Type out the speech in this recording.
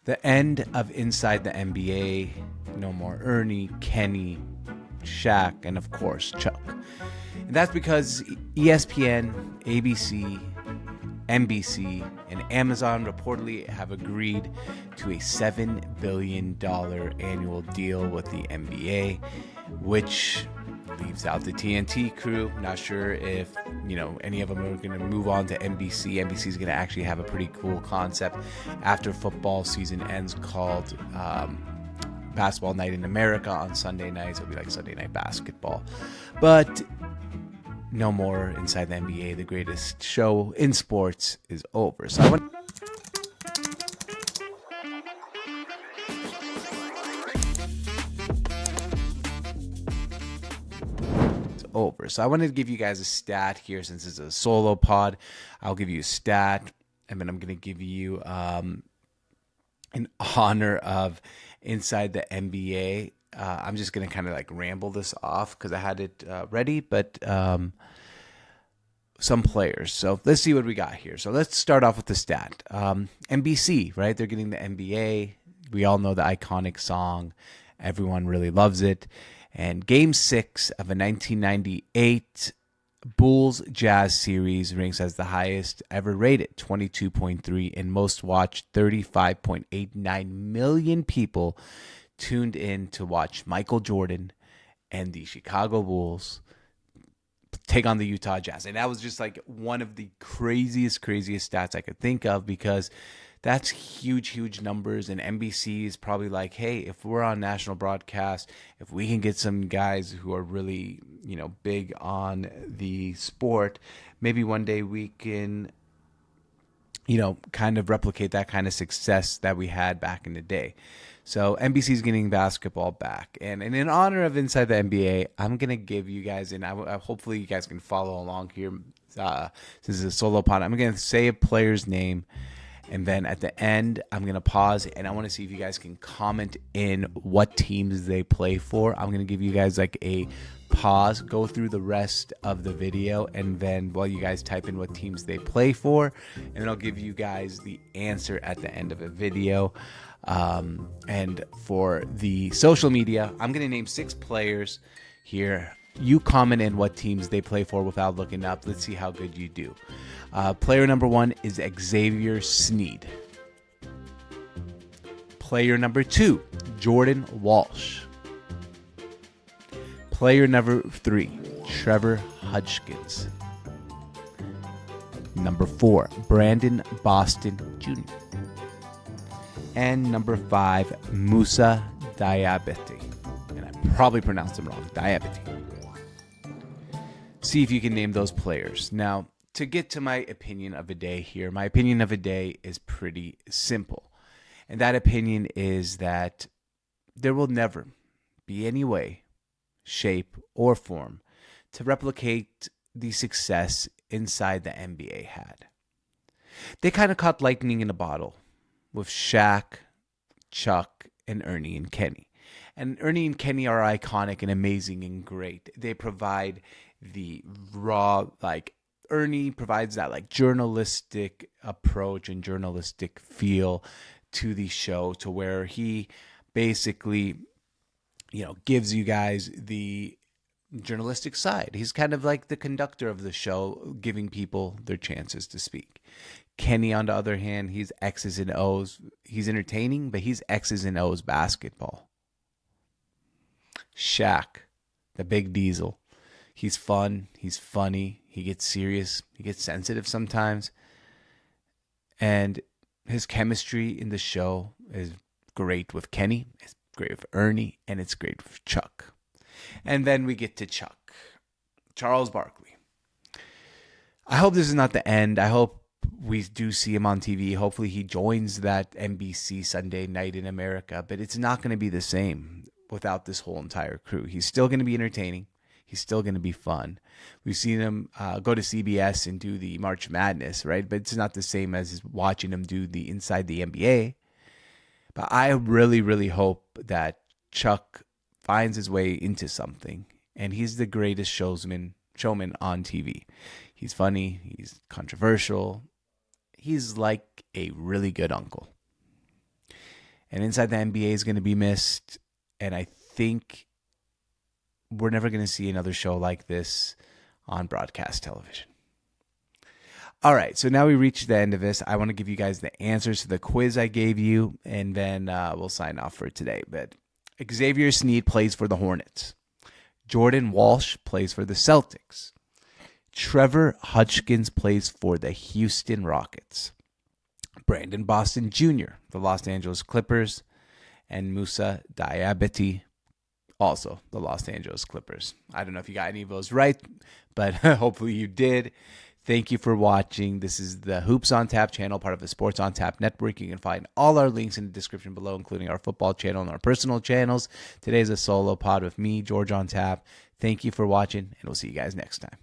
The end of Inside the NBA. No more Ernie, Kenny, Shaq, and of course Chuck. And that's because ESPN, ABC, NBC, and Amazon reportedly have agreed to a $7 billion annual deal with the NBA, which leaves out the TNT crew. Not sure if any of them are going to move on to NBC. NBC is going to actually have a pretty cool concept after football season ends called Basketball Night in America on Sunday nights. It'll be like Sunday Night Basketball. But no more Inside the NBA. The greatest show in sports is over. So I want So I wanted to give you guys a stat here since it's a solo pod. I'll give you a stat, and then I'm going to give you in honor of Inside the NBA. I'm just going to kind of like ramble this off because I had it ready, but some players. So let's see what we got here. So let's start off with the stat. NBC, right? They're getting the NBA. We all know the iconic song. Everyone really loves it. And Game 6 of a 1998 Bulls Jazz series ranks as the highest ever rated, 22.3, and most watched, 35.89 million people tuned in to watch Michael Jordan and the Chicago Bulls take on the Utah Jazz. And that was just like one of the craziest stats I could think of, because that's huge numbers. And NBC is probably like, hey, if we're on national broadcast, if we can get some guys who are really, big on the sport, maybe one day we can, kind of replicate that kind of success that we had back in the day. So NBC is getting basketball back. And in honor of Inside the NBA, I'm going to give you guys, and hopefully you guys can follow along here since it's a solo pod. I'm going to say a player's name. And then at the end, I'm going to pause, and I want to see if you guys can comment in what teams they play for. I'm going to give you guys like a pause, go through the rest of the video, and then while you guys type in what teams they play for, and then I'll give you guys the answer at the end of the video. And for the social media, I'm going to name 6 players here. You comment in what teams they play for without looking up. Let's see how good you do. Player number 1 is Xavier Sneed. Player number 2, Jordan Walsh. Player number 3, Trevor Hudgkins. Number 4, Brandon Boston Jr. And number 5, Musa Diabete. And I probably pronounced him wrong. Diabete. See if you can name those players. Now, to get to my opinion of a day here, my opinion of a day is pretty simple. And that opinion is that there will never be any way, shape, or form to replicate the success Inside the NBA had. They kind of caught lightning in a bottle with Shaq, Chuck, and Ernie and Kenny. And Ernie and Kenny are iconic and amazing and great. They provide the raw, like Ernie provides that like journalistic approach and journalistic feel to the show, to where he basically, gives you guys the journalistic side. He's kind of like the conductor of the show, giving people their chances to speak. Kenny, on the other hand, he's X's and O's. He's entertaining, but he's X's and O's basketball. Shaq, the big diesel. He's fun. He's funny. He gets serious. He gets sensitive sometimes. And his chemistry in the show is great with Kenny. It's great with Ernie. And it's great with Chuck. And then we get to Chuck. Charles Barkley. I hope this is not the end. I hope we do see him on TV. Hopefully he joins that NBC Sunday Night in America. But it's not going to be the same without this whole entire crew. He's still going to be entertaining. He's still going to be fun. We've seen him go to CBS and do the March Madness, right? But it's not the same as watching him do the Inside the NBA. But I really hope that Chuck finds his way into something. And he's the greatest showman on TV. He's funny. He's controversial. He's like a really good uncle. And inside the NBA is going to be missed. And I think we're never going to see another show like this on broadcast television. All right, so now we reached the end of this. I want to give you guys the answers to the quiz I gave you, and then we'll sign off for today. But Xavier Sneed plays for the Hornets. Jordan Walsh plays for the Celtics. Trevor Hutchkins plays for the Houston Rockets. Brandon Boston Jr., the Los Angeles Clippers. And Musa Diabaté, also the Los Angeles Clippers. I don't know if you got any of those right, but hopefully you did. Thank you for watching. This is the Hoops on Tap channel, part of the Sports on Tap network. You can find all our links in the description below, including our football channel and our personal channels. Today is a solo pod with me, George on Tap. Thank you for watching, and we'll see you guys next time.